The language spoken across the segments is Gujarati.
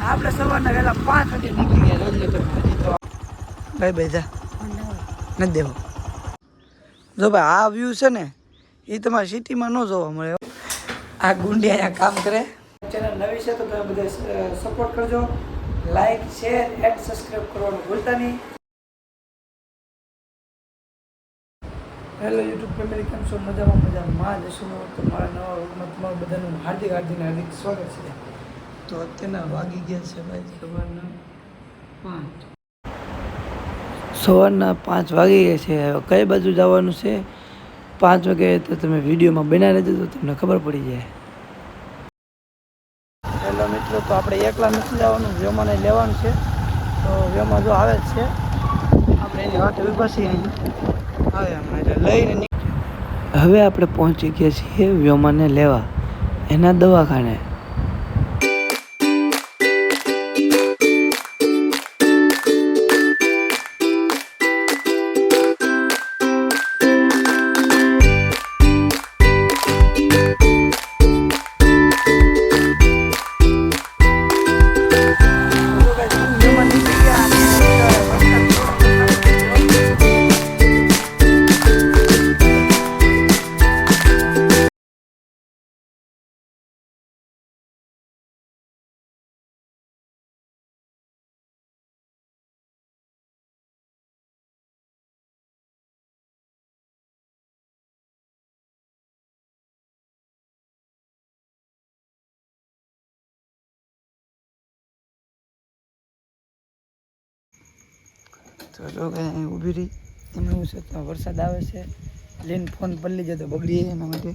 આપણે સવારના વહેલા 5 વાગે નીકળી ગયા. રોજ તો ભાઈ ભાઈ જા નથી દેવો. જો ભાઈ આ વ્યૂ છે ને એ તમારે સિટીમાં ન જોવા મળે. આ ગુંડી અહીંયા કામ કરે. ચેનલ નવી છે તો તમે બધા સપોર્ટ કરજો. લાઈક શેર એન્ડ સબસ્ક્રાઈબ કરવાનું ભૂલતા નહીં. હેલો યુટ્યુબ ફેમિલી, કેમ છો? મજામાં જશું. તો મારા નવા વર્ગમાં તમારું બધાનું હાર્દિક સ્વાગત છે. તો અત્યારના વાગી ગયા છે ભાઈ સવારના 5 વાગી ગયા છે. હવે કઈ બાજુ જવાનું છે 5 વાગે તો તમે વિડીયોમાં બનાવી લેજો તો તમને ખબર પડી જાય. હેલો મિત્રો, તો આપણે એકલા નથી જવાનું, વ્યોમાને લેવાનું છે. તો વ્યોમા જો આવે જ છે, આપણે એની વાટે ઉભા છીએ. આવે એટલે લઈને હવે આપણે પહોંચી ગયા છીએ વ્યોમાને લેવા એના દવાખાને. તો જો કંઈ ઊભી રહી એમાં એવું છે તો વરસાદ આવે છે. લઈને ફોન પલળી જાય તો બગડી જાય એના માટે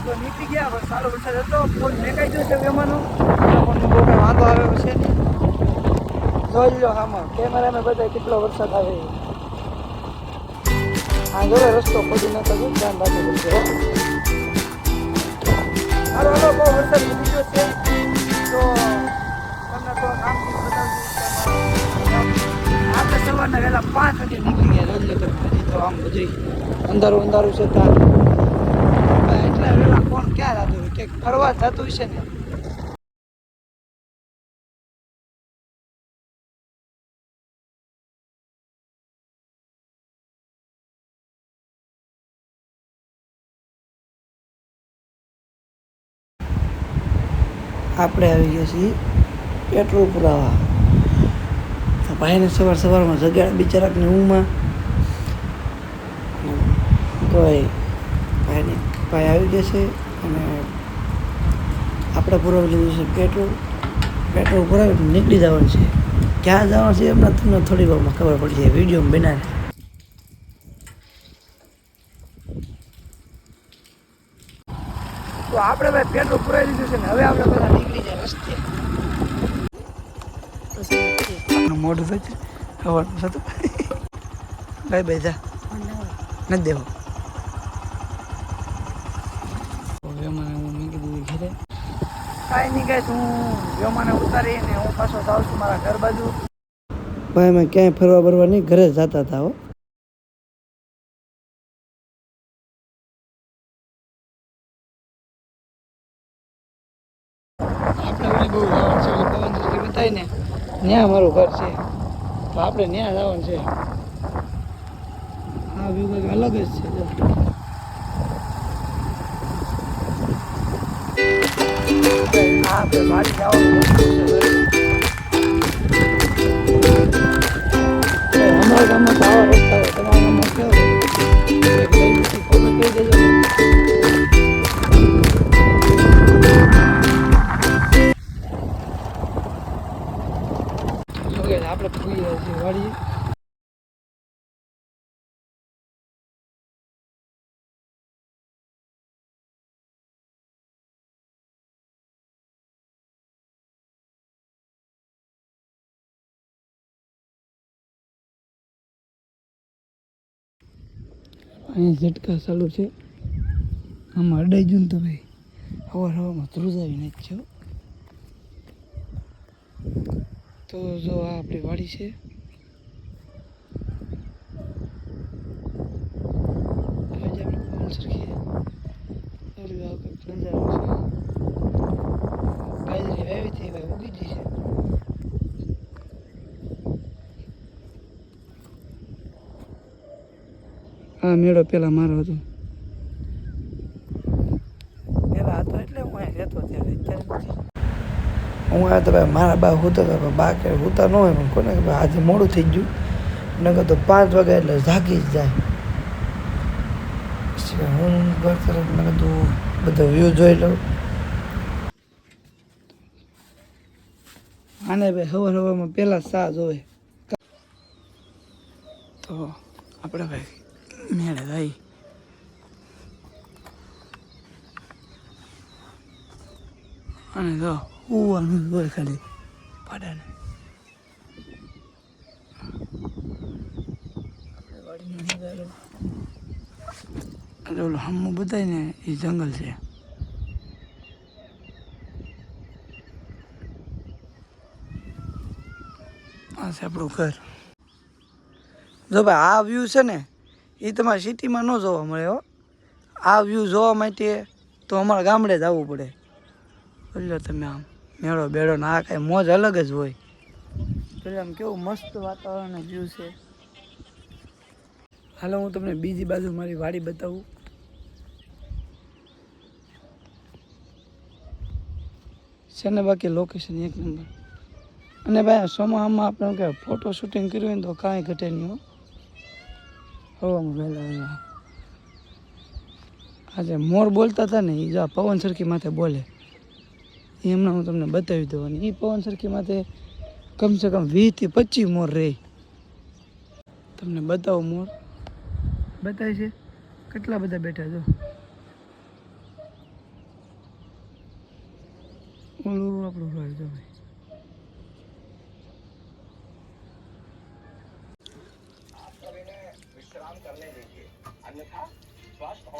તો નીકળી ગયા. પણ સારો વરસાદ હતો, ફોન મેકાઈ ગયો છે વેમાનો. ફોનમાં બહુ કંઈ વાંધો આવે છે ને. જોઈ લો આમાં કેમેરામાં બધા કેટલો વરસાદ આવે. હા જોડે રસ્તો ખોટી નતો, ધ્યાન રાખવું પડશે. હાલો હાલો, બહુ વરસાદ નીકળી ગયો છે. તો તમને થોડો કામથી બતાવશું. આપણે સવારના વહેલા 5 વાગે નીકળી ગયા. રોજ તો આમ બધું અંધારું છે. ત્યાં એટલા વહેલા કોણ ક્યાં જતું હોય, કંઈક ફરવા જતું છે ને. આપણે આવી ગયા છીએ પેટ્રોલ પુરાવા. ભાઈને સવારમાં જગ્યા બિચારાકને ઊંઘમાં તો ભાઈ આવી ગયા છે. અને આપણે પુરાવી લીધું છે પેટ્રોલ પુરાવી નીકળી જવાનું છે. ક્યાં જવાનું છે એમના તમને થોડી વારમાં ખબર પડી જાય. વિડીયોમાં બનાવે તો આપણે ભાઈ પેટ્રોલ પુરાવી દીધું છે ને. હવે આપણે બધા નીકળી જાય રસ્તે. મોઢું ભાઈ ખવાનું થતું ભાઈ ભાઈ જા નથી દેવો. વ્યોમાને હું મૂકી દીધી ઘરે. કાંઈ નહીં કાંઈ હું વ્યોમાને ઉતારીને હું પાછો જાઉં છું મારા ઘર બાજુ. ભાઈ મેં ક્યાંય ફરવા બરવા નહીં, ઘરે જ જતા હતા. હો આપણે બહુ જવાનું છે પવન બતાવી ને ત્યાં મારું ઘર છે. તો આપણે ત્યાં જવાનું છે. આ વ્યૂ કંઈક અલગ જ છે. આપણે વાડી જવાનું અમારા ગામમાં તો આવા રસ્તા હોય. તમારા ગામમાં કેવો કોમેન્ટ કરી દેજો. આપણે પૂરી રહ્યા છીએ વાડીએ. અહીંયા ઝટકા ચાલુ છે. આમાં અડાઈ ગયું ને તો ભાઈ હવામાં ધ્રુજાવી નાખ્યો. તો જો આ આપણી વાડી છે. સરખી નજારો છે. બાજરી વાવી હતી, જી છે. હા મેળો પેલા મારો હતો, પેલા હતો એટલે હું અહીંયા રહેતો ત્યારે, અત્યારે નથી. હું આ તો ભાઈ મારા બા હોતા હતા, પણ બા કે હોતા ન હોય, પણ કોને કે ભાઈ આજે મોડું થઈ ગયું, નકર તો 5 વાગે એટલે જાગી જ જાય. પછી હું ઘર તરફ મેં કીધું બધો વ્યૂ જોઈ લઉં. આને ભાઈ હવામાં પહેલાં સા જોવે તો આપણે ભાઈ મેળે ભાઈ અને તો ઉવાનું હોય ખાલી પાડાને એટલે ઓલું હમું બતાય ને એ જંગલ છે. આ છે આપણું ઘર. જો ભાઈ આ વ્યૂ છે ને એ તમારે સિટીમાં ન જોવા મળે હો. આ વ્યૂ જોવા માટે તો અમારા ગામડે જ આવવું પડે. બોલો તમે આમ મેળો બેળો ને આ કાંઈ મોજ અલગ જ હોય. એટલે આમ કેવું મસ્ત વાતાવરણ વ્યૂ છે. હાલો હું તમને બીજી બાજુ મારી વાડી બતાવું. છે ને બાકી લોકેશન એક નંબર. અને ભાઈ સોમાહામાં આપણે કે ફોટો શૂટિંગ કર્યું હોય ને તો કાંઈ ઘટે નહીં હો. હવામાં વહેલા આજે મોર બોલતા હતા ને એ જો પવન સરખી માથે બોલે એ હમણાં હું તમને બતાવી દઉં. અને એ પવન સરખી માથે કમસે કમ 20 થી 25 મોર રહે. તમને બતાવો મોર બતાય છે કેટલા બધા બેઠા જો. ઓલું આપણું ઘર જો ભાઈ.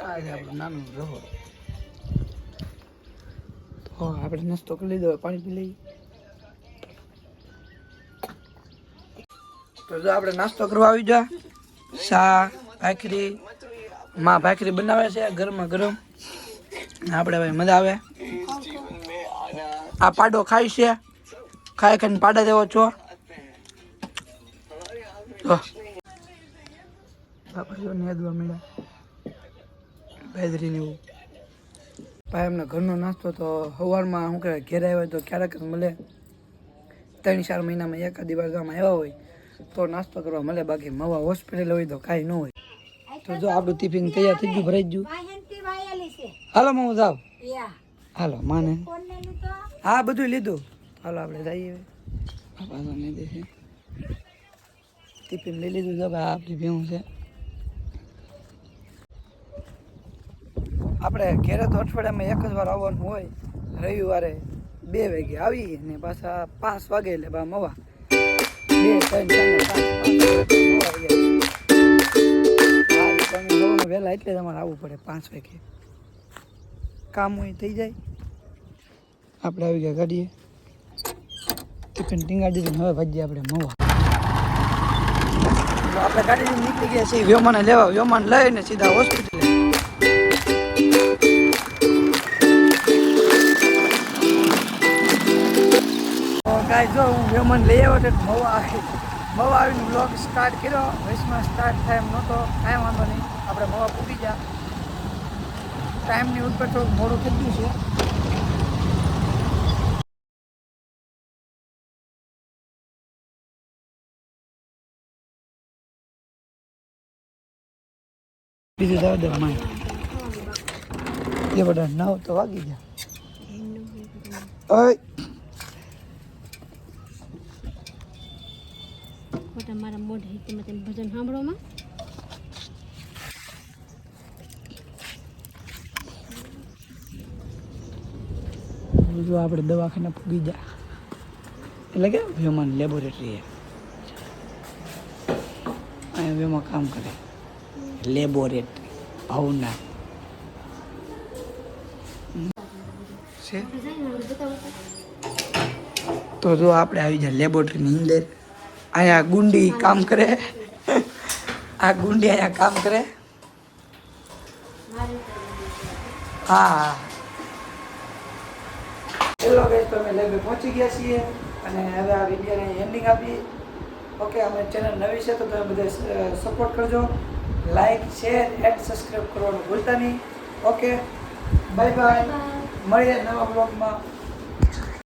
આ છે આપણું નાનું રહોડ. તો આપણે નાસ્તો કરી લીધો, પાણી પી લઈએ. તો જો આપણે નાસ્તો કરવા આવી જા. શા ભાખરી માં ભાખરી બનાવે છે ગરમા ગરમ. આપણે ભાઈ મજા આવે. આ પાડો ખાય છે, ખાઈ ખાઈને પાડા દેવો છો. આપણે જો નેદવા મળ્યા બાજરીને એવું. ભાઈ એમને ઘરનો નાસ્તો તો સવારમાં શું કહેવાય ઘેર આવ્યા તો ક્યારેક જ મળે. 3-4 મહિનામાં એકાદી વાર ગામ આવ્યા હોય તો નાસ્તો કરવા મળે. બાકી મવા હોસ્પિટલ હોય તો કાંઈ ન હોય. તો જો આપણું ટિફિન તૈયાર થઈ ગયું, ભરાઈ ગયું. હાલો હું જાઉં. હાલો માને હા બધું લીધું. હાલો આપણે જઈએ. ટિફિન લઈ લીધું. જો ભાઈ આપણી ભેવું છે. આપણે ઘેરે તો અઠવાડિયામાં એક જ વાર આવવાનું હોય. રવિવારે 2 વાગે આવી ને પાછા 5 વાગે એટલે બા મવા 2, 3, 4, 5 વહેલા એટલે જ અમારે આવવું પડે 5 વાગે. કામ હોય થઈ જાય. આપણે આવી ગયા ગાડીએ. ટિફિન ટીંગાડી દીધું. હવે ભાજી આપણે મવા. આપણે ગાડી નીકળી ગયા છીએ વ્યોમાને લેવા. વ્યોમાન લઈને સીધા હોસ્પિટલ. ગાય જો હું વ્યોમાન લઈ આવ્યો તો મવા આવીને બ્લોગ સ્ટાર્ટ કર્યો. વચમાં સ્ટાર્ટ થાય એમ નહોતો. કાંઈ વાંધો નહીં, આપણે મવા પૂરી ગયા. ટાઈમની ઉપર થોડું મોડું થઈ ગયું છે. બીજું જવા દે માય એ બધા 9 તો વાગી ગયા. ઓય મારા મોઢે ભજન સાંભળોમાં જો આપણે દવાખાને પૂગી જા. એટલે કે વ્યોમાન લેબોરેટરી અહીંયા વ્યોમાં કામ કરે. લેબોરેટરી ભાવના છે. તો જો આપણે આવી જાય લેબોરેટરીની અંદર. અહીંયા ગુંડી કામ કરે. આ ગુંડી અહીંયા કામ કરે. હા ચલો ગાઈસ તો અમે લેબે પહોંચી ગયા છીએ અને હવે આ વિડીયોને એન્ડિંગ આપીએ. ઓકે, અમે ચેનલ નવી છે તો તમે બધા સપોર્ટ કરજો. લાઈક, શેર એન્ડ સબસ્ક્રાઈબ કરવાનું ભૂલતા નહીં. Okay, bye bye. મળીએ નવા બ્લોગમાં.